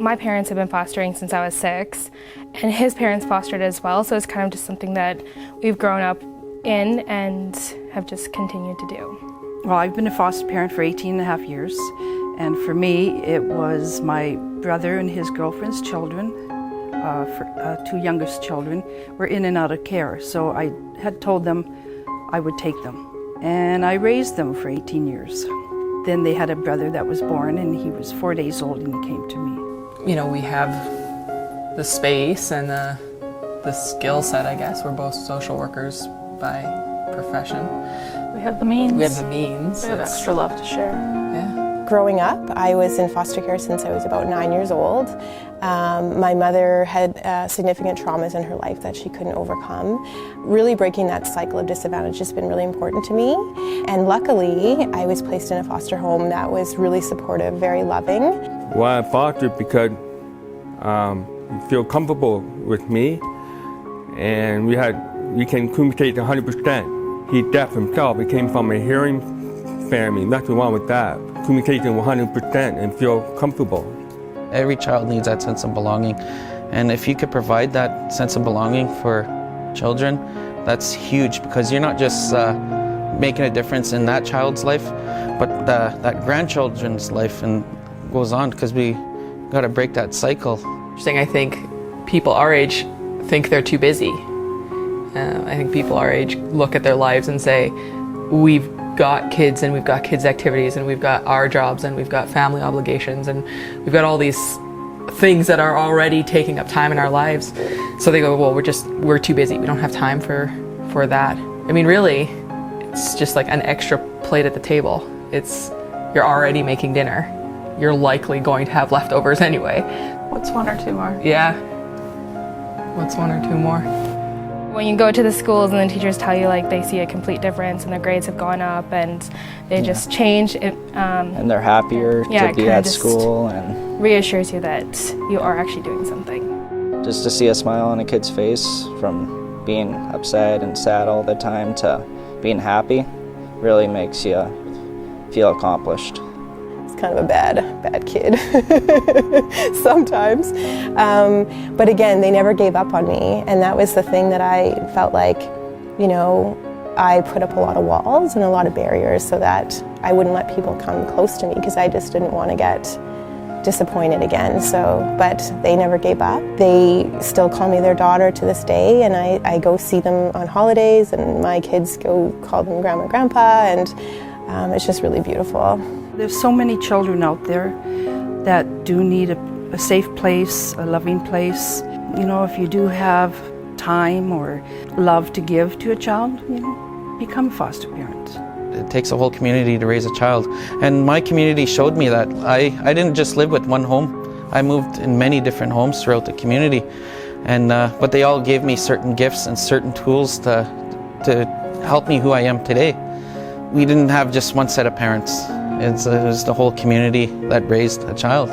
My parents have been fostering since I was 6, and his parents fostered as well, so it's kind of just something that we've grown up in and have just continued to do. Well, I've been a foster parent for 18 and a half years, and for me it was my brother and his girlfriend's children, two youngest children, were in and out of care, so I had told them I would take them. And I raised them for 18 years. Then they had a brother that was born, and he was 4 days old, and he came to me. You know, we have the space and the skill set, I guess. We're both social workers by profession. We have the means. We have the means. We have extra love to share. Yeah. Growing up, I was in foster care since I was about 9 years old. My mother had significant traumas in her life that she couldn't overcome. Really breaking that cycle of disadvantage has been really important to me. And luckily, I was placed in a foster home that was really supportive, very loving. Well, I fostered because you feel comfortable with me, and we can communicate 100%. He's deaf himself. He came from a hearing family. Nothing wrong with that. Communicating 100% and feel comfortable. Every child needs that sense of belonging, and if you could provide that sense of belonging for children, that's huge, because you're not just making a difference in that child's life, but that grandchildren's life, and goes on, because we got to break that cycle. I think people our age think they're too busy. I think people our age look at their lives and say, we've got kids and we've got kids' activities and we've got our jobs and we've got family obligations and we've got all these things that are already taking up time in our lives. So they go, well, we're too busy. We don't have time for that. I mean, really, it's just like an extra plate at the table. You're already making dinner. You're likely going to have leftovers anyway. What's one or two more? Yeah. What's one or two more? When you go to the schools and the teachers tell you like they see a complete difference and their grades have gone up and they just change, and they're happier to be at school, and reassures you that you are actually doing something. just to see a smile on a kid's face from being upset and sad all the time to being happy really makes you feel accomplished. Kind of a bad kid sometimes, but again, they never gave up on me, and that was the thing that I felt like, you know, I put up a lot of walls and a lot of barriers so that I wouldn't let people come close to me, because I just didn't want to get disappointed again. But they never gave up. They still call me their daughter to this day, and I go see them on holidays, and my kids go call them Grandma and Grandpa, and it's just really beautiful. There's so many children out there that do need a safe place, a loving place. You know, if you do have time or love to give to a child, you know, become a foster parent. It takes a whole community to raise a child, and my community showed me that. I didn't just live with one home. I moved in many different homes throughout the community, and but they all gave me certain gifts and certain tools to help me who I am today. We didn't have just one set of parents. It was the whole community that raised a child.